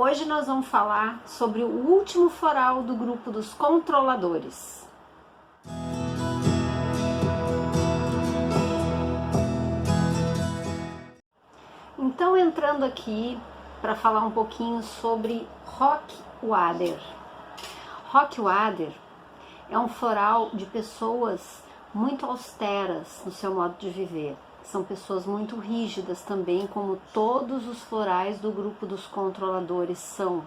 Hoje nós vamos falar sobre o último floral do grupo dos controladores. Então, entrando aqui para falar um pouquinho sobre Rockwader. Rockwader é um floral de pessoas muito austeras no seu modo de viver. São pessoas muito rígidas também, como todos os florais do grupo dos controladores são.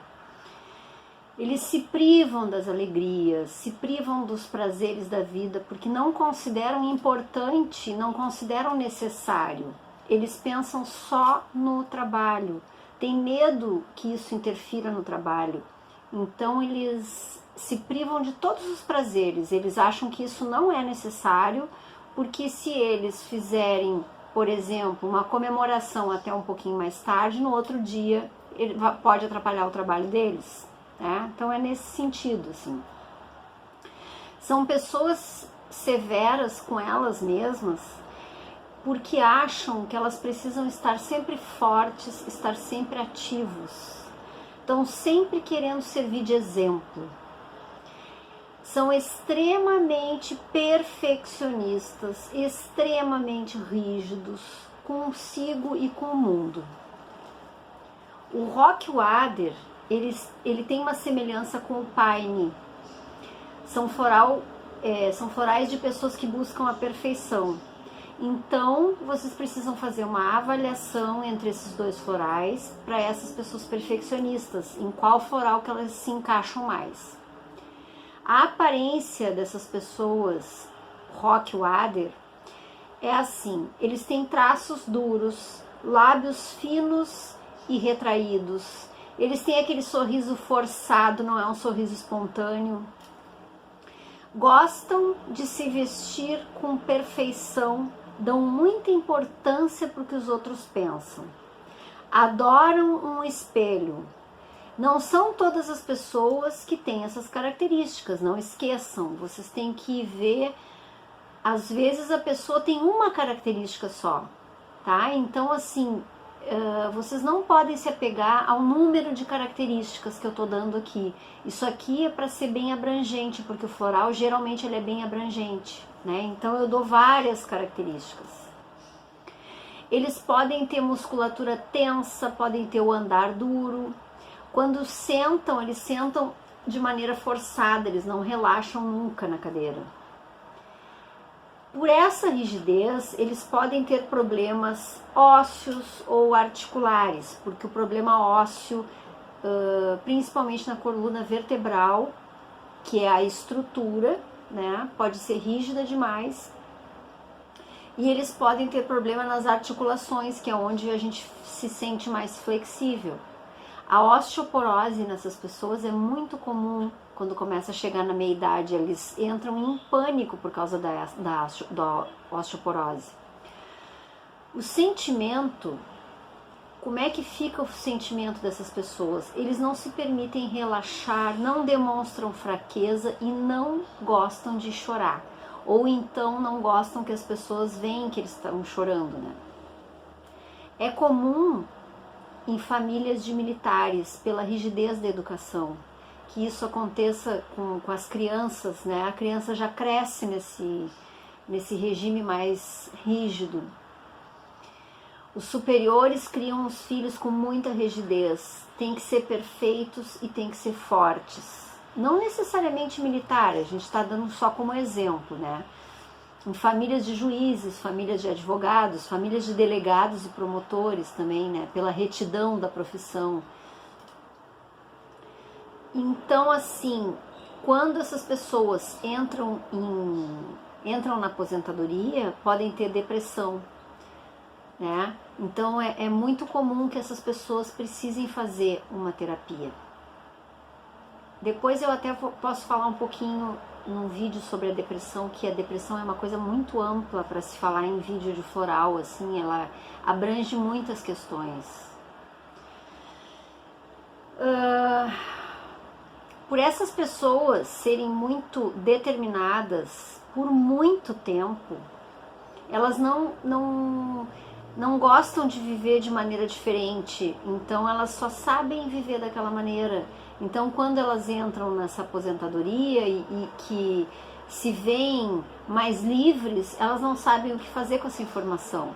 Eles se privam das alegrias, se privam dos prazeres da vida, porque não consideram importante, não consideram necessário. Eles pensam só no trabalho, têm medo que isso interfira no trabalho. Então eles se privam de todos os prazeres, eles acham que isso não é necessário, porque se eles fizerem, por exemplo, uma comemoração até um pouquinho mais tarde, no outro dia ele pode atrapalhar o trabalho deles, né? Então é nesse sentido, assim. São pessoas severas com elas mesmas, porque acham que elas precisam estar sempre fortes, estar sempre ativos. Estão sempre querendo servir de exemplo. São extremamente perfeccionistas, extremamente rígidos consigo e com o mundo. O Rockwader, ele tem uma semelhança com o Pine. São florais de pessoas que buscam a perfeição. Então, vocês precisam fazer uma avaliação entre esses dois florais para essas pessoas perfeccionistas, em qual floral que elas se encaixam mais. A aparência dessas pessoas Rockwader é assim: eles têm traços duros, lábios finos e retraídos, eles têm aquele sorriso forçado, não é um sorriso espontâneo. Gostam de se vestir com perfeição, dão muita importância para o que os outros pensam. Adoram um espelho. Não são todas as pessoas que têm essas características, não esqueçam, vocês têm que ver, às vezes a pessoa tem uma característica só, tá? Então, assim, vocês não podem se apegar ao número de características que eu tô dando aqui. Isso aqui é para ser bem abrangente, porque o floral geralmente ele é bem abrangente, né? Então eu dou várias características. Eles podem ter musculatura tensa, podem ter o andar duro. Quando sentam, eles sentam de maneira forçada, eles não relaxam nunca na cadeira. Por essa rigidez, eles podem ter problemas ósseos ou articulares, porque o problema ósseo, principalmente na coluna vertebral, que é a estrutura, né, pode ser rígida demais, e eles podem ter problema nas articulações, que é onde a gente se sente mais flexível. A osteoporose nessas pessoas é muito comum. Quando começa a chegar na meia-idade, eles entram em pânico por causa da osteoporose. O sentimento, como é que fica o sentimento dessas pessoas? Eles não se permitem relaxar, não demonstram fraqueza e não gostam de chorar. Ou então não gostam que as pessoas vejam que eles estão chorando, né? É comum em famílias de militares, pela rigidez da educação, que isso aconteça com as crianças, né? A criança já cresce nesse regime mais rígido. Os superiores criam os filhos com muita rigidez, tem que ser perfeitos e tem que ser fortes. Não necessariamente militar, a gente está dando só como exemplo, né? Em famílias de juízes, famílias de advogados, famílias de delegados e promotores também, né? Pela retidão da profissão. Então, assim, quando essas pessoas entram na aposentadoria, podem ter depressão, né? Então, é muito comum que essas pessoas precisem fazer uma terapia. Depois eu até posso falar um pouquinho num vídeo sobre a depressão, que a depressão é uma coisa muito ampla para se falar em vídeo de floral, assim, ela abrange muitas questões. Por essas pessoas serem muito determinadas por muito tempo, elas não não gostam de viver de maneira diferente, então elas só sabem viver daquela maneira. Então quando elas entram nessa aposentadoria e que se veem mais livres, elas não sabem o que fazer com essa informação,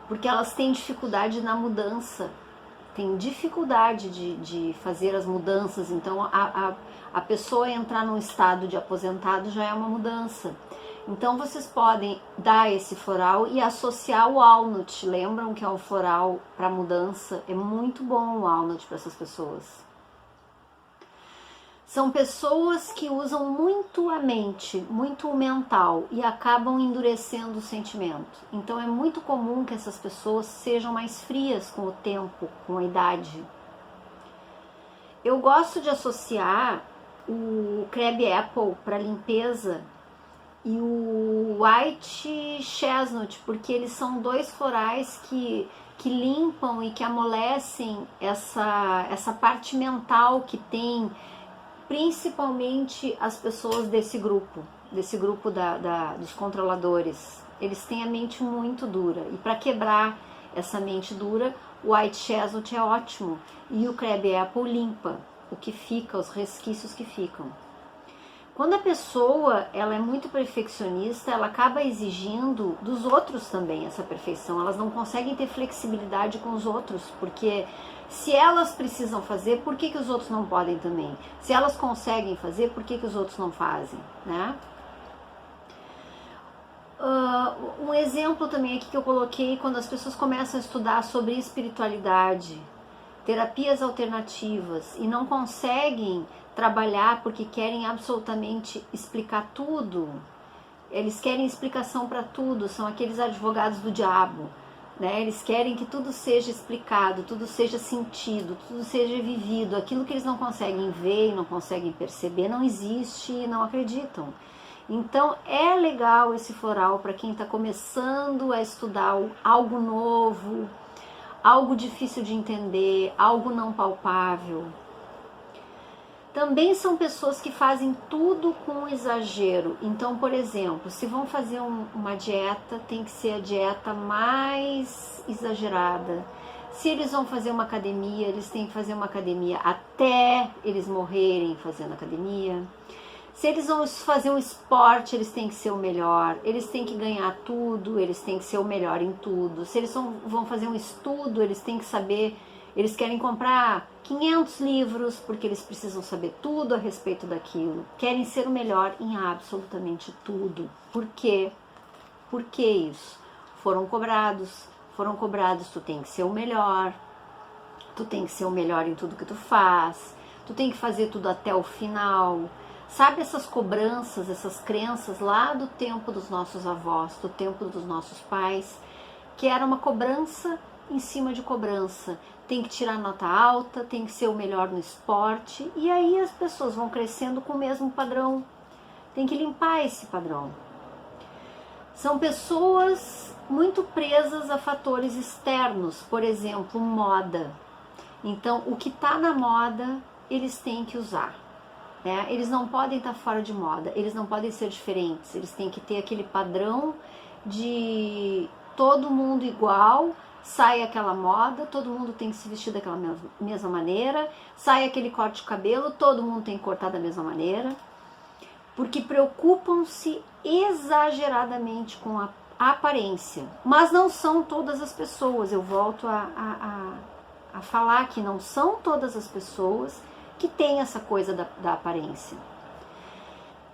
porque elas têm dificuldade na mudança, têm dificuldade de fazer as mudanças. Então a pessoa entrar num estado de aposentado já é uma mudança. Então vocês podem dar esse floral e associar o walnut. Lembram que é um floral para mudança? É muito bom o walnut para essas pessoas. São pessoas que usam muito a mente, muito o mental e acabam endurecendo o sentimento. Então é muito comum que essas pessoas sejam mais frias com o tempo, com a idade. Eu gosto de associar o Crab Apple para limpeza e o White Chestnut, porque eles são dois florais que limpam e que amolecem essa parte mental que tem principalmente as pessoas desse grupo dos controladores. Eles têm a mente muito dura, e para quebrar essa mente dura, o White Chestnut é ótimo, e o Crab Apple limpa o que fica, os resquícios que ficam. Quando a pessoa ela é muito perfeccionista, ela acaba exigindo dos outros também essa perfeição. Elas não conseguem ter flexibilidade com os outros, porque se elas precisam fazer, por que os outros não podem também? Se elas conseguem fazer, por que os outros não fazem, né? Um exemplo também aqui que eu coloquei, quando as pessoas começam a estudar sobre espiritualidade, terapias alternativas, e não conseguem trabalhar porque querem absolutamente explicar tudo. Eles querem explicação para tudo, são aqueles advogados do diabo, né? Eles querem que tudo seja explicado, tudo seja sentido, tudo seja vivido. Aquilo que eles não conseguem ver e não conseguem perceber não existe e não acreditam. Então é legal esse floral para quem está começando a estudar algo novo, algo difícil de entender, algo não palpável. Também são pessoas que fazem tudo com exagero. Então, por exemplo, se vão fazer uma dieta, tem que ser a dieta mais exagerada. Se eles vão fazer uma academia, eles têm que fazer uma academia até eles morrerem fazendo academia. Se eles vão fazer um esporte, eles têm que ser o melhor. Eles têm que ganhar tudo, eles têm que ser o melhor em tudo. Se eles vão fazer um estudo, eles têm que saber... Eles querem comprar 500 livros porque eles precisam saber tudo a respeito daquilo. Querem ser o melhor em absolutamente tudo. Por quê? Por que isso? Foram cobrados, tu tem que ser o melhor. Tu tem que ser o melhor em tudo que tu faz. Tu tem que fazer tudo até o final. Sabe essas cobranças, essas crenças lá do tempo dos nossos avós, do tempo dos nossos pais, que era uma cobrança em cima de cobrança. Tem que tirar nota alta, tem que ser o melhor no esporte, e aí as pessoas vão crescendo com o mesmo padrão. Tem que limpar esse padrão. São pessoas muito presas a fatores externos, por exemplo, moda. Então, o que está na moda, eles têm que usar, né? Eles não podem estar fora de moda, eles não podem ser diferentes, eles têm que ter aquele padrão de todo mundo igual. Sai aquela moda, todo mundo tem que se vestir daquela mesma maneira, sai aquele corte de cabelo, todo mundo tem que cortar da mesma maneira, porque preocupam-se exageradamente com a aparência. Mas não são todas as pessoas, eu volto a falar que não são todas as pessoas que têm essa coisa da aparência.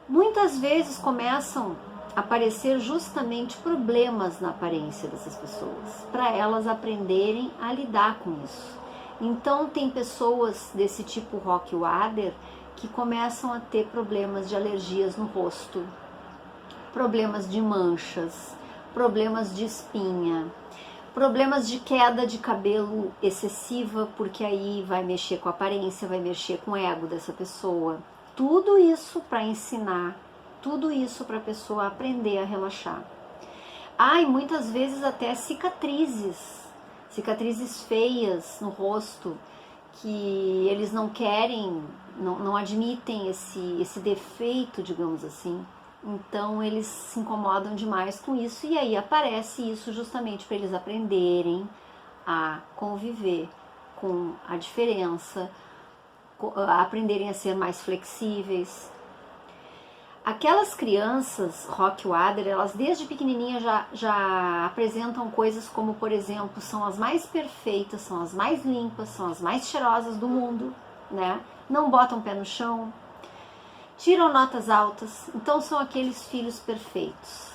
Muitas vezes começam aparecer justamente problemas na aparência dessas pessoas, para elas aprenderem a lidar com isso. Então tem pessoas desse tipo Rock Wader que começam a ter problemas de alergias no rosto, problemas de manchas, problemas de espinha, problemas de queda de cabelo excessiva, porque aí vai mexer com a aparência, vai mexer com o ego dessa pessoa. Tudo isso para ensinar, tudo isso para a pessoa aprender a relaxar. E muitas vezes até cicatrizes feias no rosto, que eles não querem, não admitem esse defeito, digamos assim. Então eles se incomodam demais com isso e aí aparece isso justamente para eles aprenderem a conviver com a diferença, aprenderem a ser mais flexíveis. Aquelas crianças Rock Wader, elas desde pequenininha já apresentam coisas como, por exemplo, são as mais perfeitas, são as mais limpas, são as mais cheirosas do mundo, né? Não botam pé no chão, tiram notas altas, então são aqueles filhos perfeitos,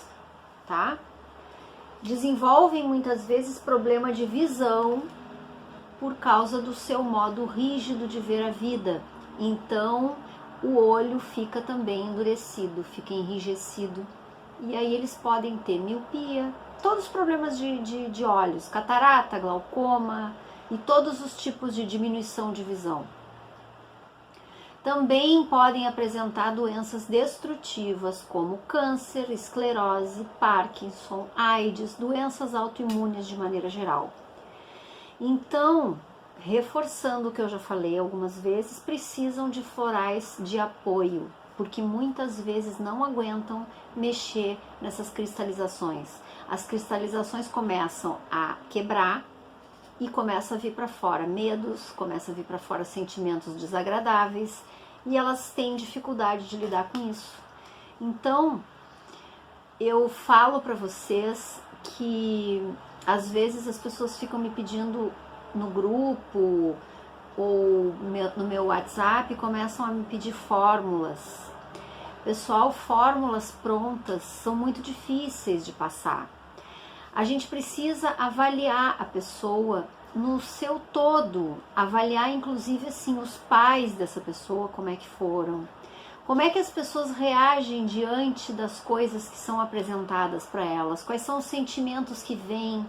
tá? Desenvolvem muitas vezes problema de visão por causa do seu modo rígido de ver a vida. Então o olho fica também endurecido, fica enrijecido. E aí eles podem ter miopia, todos os problemas de olhos, catarata, glaucoma e todos os tipos de diminuição de visão. Também podem apresentar doenças destrutivas como câncer, esclerose, Parkinson, AIDS, doenças autoimunes de maneira geral. Então, reforçando o que eu já falei algumas vezes, precisam de florais de apoio, porque muitas vezes não aguentam mexer nessas cristalizações. As cristalizações começam a quebrar e começa a vir para fora medos, começa a vir para fora sentimentos desagradáveis e elas têm dificuldade de lidar com isso. Então, eu falo para vocês que às vezes as pessoas ficam me pedindo no grupo ou no meu WhatsApp, começam a me pedir fórmulas. Pessoal, fórmulas prontas são muito difíceis de passar. A gente precisa avaliar a pessoa no seu todo, avaliar inclusive assim os pais dessa pessoa, como é que foram, como é que as pessoas reagem diante das coisas que são apresentadas para elas, quais são os sentimentos que vêm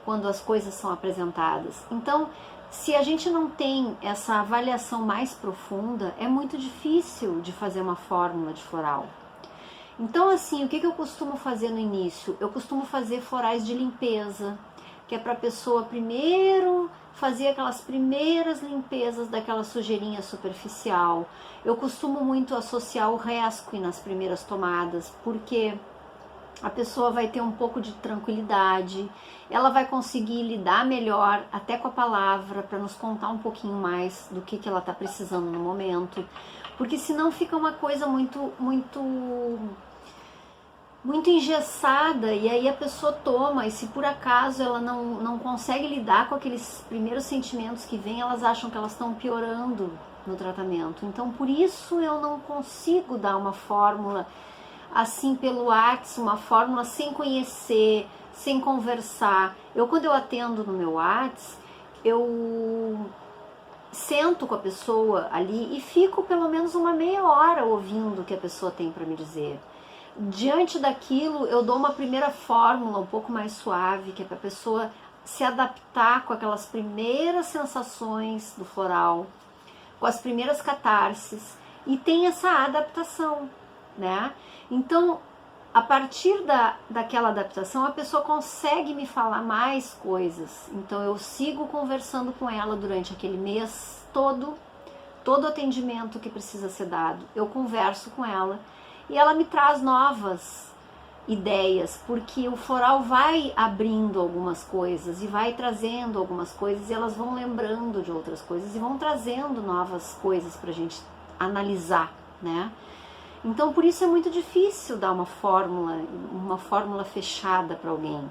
quando as coisas são apresentadas. Então, se a gente não tem essa avaliação mais profunda, é muito difícil de fazer uma fórmula de floral. Então, assim, o que eu costumo fazer no início? Eu costumo fazer florais de limpeza, que é para a pessoa primeiro fazer aquelas primeiras limpezas daquela sujeirinha superficial. Eu costumo muito associar o rescue nas primeiras tomadas, porque a pessoa vai ter um pouco de tranquilidade, ela vai conseguir lidar melhor até com a palavra, para nos contar um pouquinho mais do que ela está precisando no momento, porque senão fica uma coisa muito engessada, e aí a pessoa toma, e se por acaso ela não consegue lidar com aqueles primeiros sentimentos que vêm, elas acham que elas estão piorando no tratamento. Então por isso eu não consigo dar uma fórmula assim pelo WhatsApp, uma fórmula sem conhecer, sem conversar. Quando eu atendo no meu WhatsApp, eu sento com a pessoa ali e fico pelo menos uma meia hora ouvindo o que a pessoa tem para me dizer. Diante daquilo, eu dou uma primeira fórmula um pouco mais suave, que é para a pessoa se adaptar com aquelas primeiras sensações do floral, com as primeiras catarses, e tem essa adaptação, né? Então, a partir daquela adaptação, a pessoa consegue me falar mais coisas. Então, eu sigo conversando com ela durante aquele mês todo atendimento que precisa ser dado, eu converso com ela e ela me traz novas ideias, porque o floral vai abrindo algumas coisas e vai trazendo algumas coisas e elas vão lembrando de outras coisas e vão trazendo novas coisas pra gente analisar, né? Então, por isso é muito difícil dar uma fórmula fechada para alguém.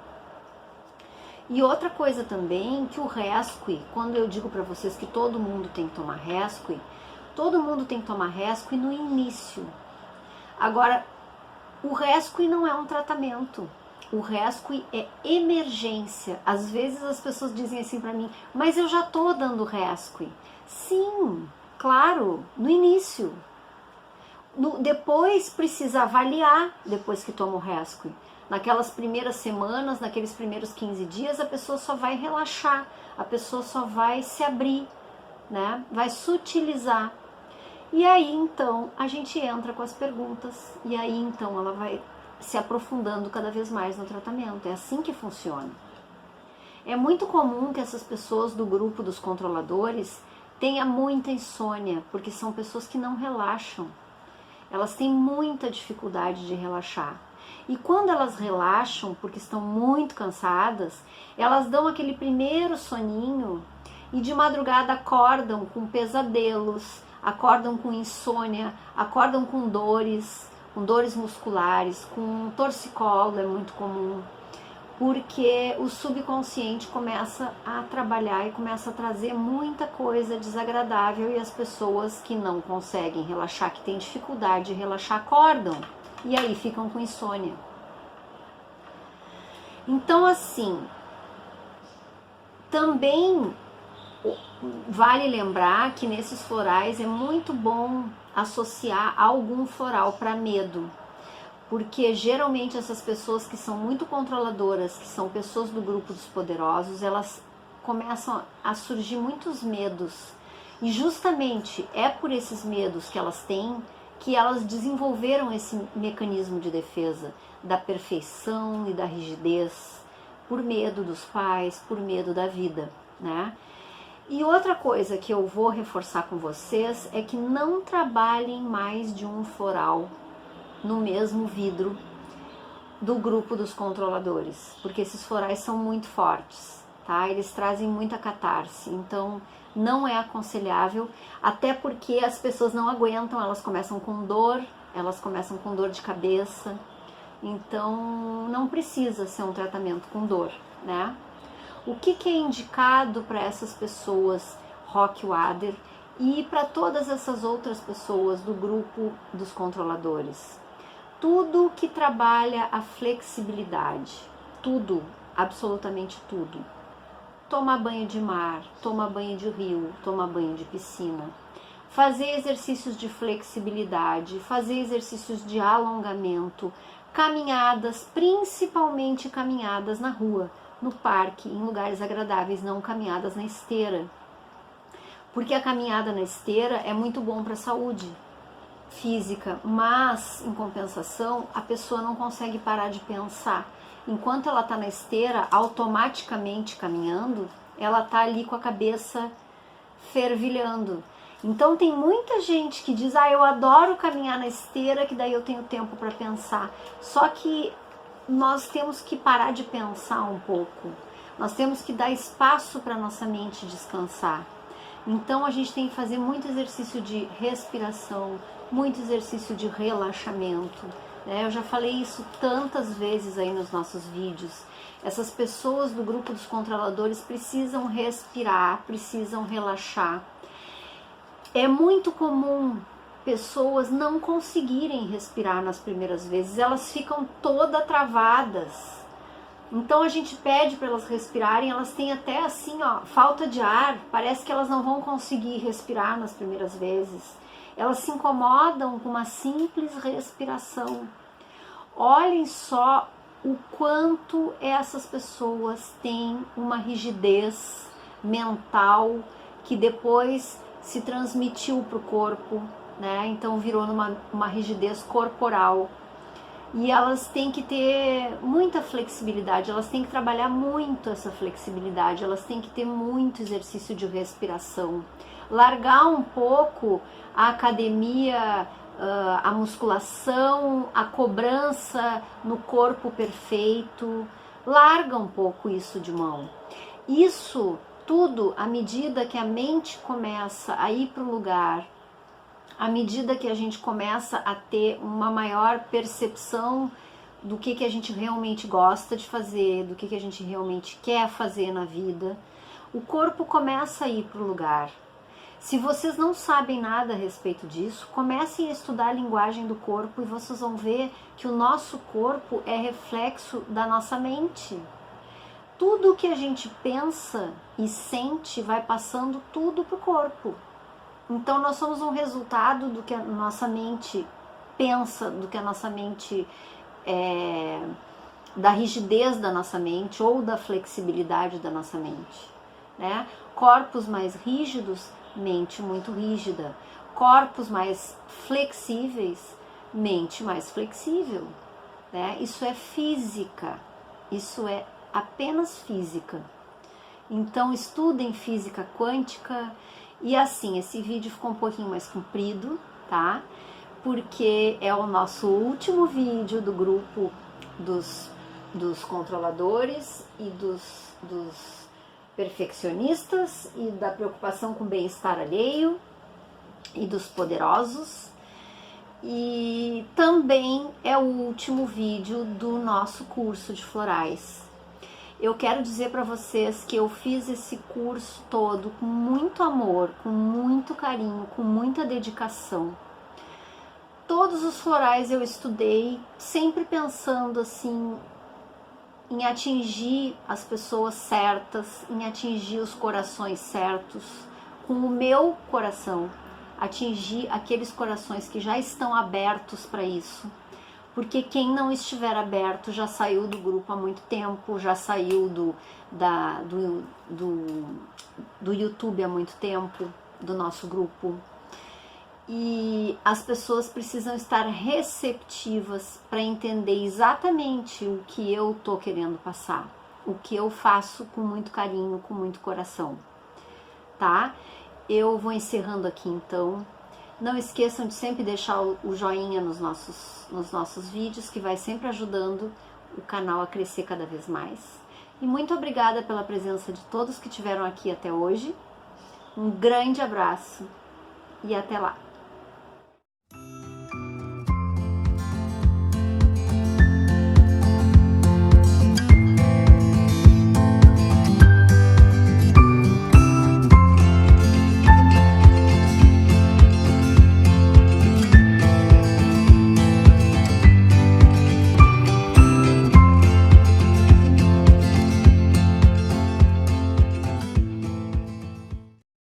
E outra coisa também, que o rescue, quando eu digo para vocês que todo mundo tem que tomar rescue, todo mundo tem que tomar rescue no início. Agora, o rescue não é um tratamento. O rescue é emergência. Às vezes as pessoas dizem assim para mim, mas eu já tô dando rescue. Sim, claro, no início. Depois precisa avaliar, depois que toma o rescue. Naquelas primeiras semanas, naqueles primeiros 15 dias, a pessoa só vai relaxar, a pessoa só vai se abrir, né? Vai sutilizar. E aí então a gente entra com as perguntas, e aí então ela vai se aprofundando cada vez mais no tratamento. É assim que funciona. É muito comum que essas pessoas do grupo dos controladores tenham muita insônia, porque são pessoas que não relaxam. elas têm muita dificuldade de relaxar. E quando elas relaxam, porque estão muito cansadas, elas dão aquele primeiro soninho e de madrugada acordam com pesadelos, acordam com insônia, acordam com dores musculares, com torcicolo, é muito comum, porque o subconsciente começa a trabalhar e começa a trazer muita coisa desagradável e as pessoas que não conseguem relaxar, que têm dificuldade de relaxar, acordam e aí ficam com insônia. Então, assim, também vale lembrar que nesses florais é muito bom associar algum floral para medo, porque geralmente essas pessoas que são muito controladoras, que são pessoas do grupo dos poderosos, elas começam a surgir muitos medos, e justamente é por esses medos que elas têm que elas desenvolveram esse mecanismo de defesa da perfeição e da rigidez, por medo dos pais, por medo da vida, né? E outra coisa que eu vou reforçar com vocês é que não trabalhem mais de um floral no mesmo vidro do grupo dos controladores, porque esses florais são muito fortes, tá? Eles trazem muita catarse, então não é aconselhável, até porque as pessoas não aguentam, elas começam com dor de cabeça, então não precisa ser um tratamento com dor, né? O que é indicado para essas pessoas, Rock Wader, e para todas essas outras pessoas do grupo dos controladores? Tudo que trabalha a flexibilidade, tudo, absolutamente tudo. Tomar banho de mar, tomar banho de rio, tomar banho de piscina. Fazer exercícios de flexibilidade, fazer exercícios de alongamento, caminhadas, principalmente caminhadas na rua, no parque, em lugares agradáveis, não caminhadas na esteira. Porque a caminhada na esteira é muito bom para a saúde física, mas em compensação a pessoa não consegue parar de pensar. Enquanto ela está na esteira, automaticamente caminhando, ela está ali com a cabeça fervilhando. Então tem muita gente que diz, eu adoro caminhar na esteira, que daí eu tenho tempo para pensar. Só que nós temos que parar de pensar um pouco. Nós temos que dar espaço para nossa mente descansar. Então a gente tem que fazer muito exercício de respiração, muito exercício de relaxamento, né? Eu já falei isso tantas vezes aí nos nossos vídeos. Essas pessoas do grupo dos controladores precisam respirar, precisam relaxar. É muito comum pessoas não conseguirem respirar nas primeiras vezes, elas ficam todas travadas. Então a gente pede para elas respirarem, elas têm até assim, falta de ar, parece que elas não vão conseguir respirar nas primeiras vezes. Elas se incomodam com uma simples respiração. Olhem só o quanto essas pessoas têm uma rigidez mental que depois se transmitiu para o corpo, né? Então virou uma rigidez corporal. E elas têm que ter muita flexibilidade, elas têm que trabalhar muito essa flexibilidade, elas têm que ter muito exercício de respiração. Largar um pouco a academia, a musculação, a cobrança no corpo perfeito. Larga um pouco isso de mão. Isso tudo, à medida que a mente começa a ir para o lugar, à medida que a gente começa a ter uma maior percepção do que a gente realmente gosta de fazer, do que a gente realmente quer fazer na vida, o corpo começa a ir para o lugar. Se vocês não sabem nada a respeito disso, comecem a estudar a linguagem do corpo e vocês vão ver que o nosso corpo é reflexo da nossa mente. Tudo que a gente pensa e sente vai passando tudo para o corpo. Então nós somos um resultado do que a nossa mente pensa, do que a nossa mente da rigidez da nossa mente ou da flexibilidade da nossa mente, né? Corpos mais rígidos, mente muito rígida. Corpos mais flexíveis, mente mais flexível, né? Isso é física, isso é apenas física. Então estudem física quântica. E assim, esse vídeo ficou um pouquinho mais comprido, tá? porque é o nosso último vídeo do grupo dos controladores e dos perfeccionistas e da preocupação com o bem-estar alheio e dos poderosos. E também é o último vídeo do nosso curso de florais. Eu quero dizer para vocês que eu fiz esse curso todo com muito amor, com muito carinho, com muita dedicação. Todos os florais eu estudei, sempre pensando assim, em atingir as pessoas certas, em atingir os corações certos, com o meu coração, atingir aqueles corações que já estão abertos para isso. Porque quem não estiver aberto já saiu do grupo há muito tempo, já saiu do YouTube há muito tempo, do nosso grupo. E as pessoas precisam estar receptivas para entender exatamente o que eu tô querendo passar, o que eu faço com muito carinho, com muito coração, tá? Eu vou encerrando aqui então. Não esqueçam de sempre deixar o joinha nos nossos vídeos, que vai sempre ajudando o canal a crescer cada vez mais. E muito obrigada pela presença de todos que estiveram aqui até hoje. Um grande abraço e até lá!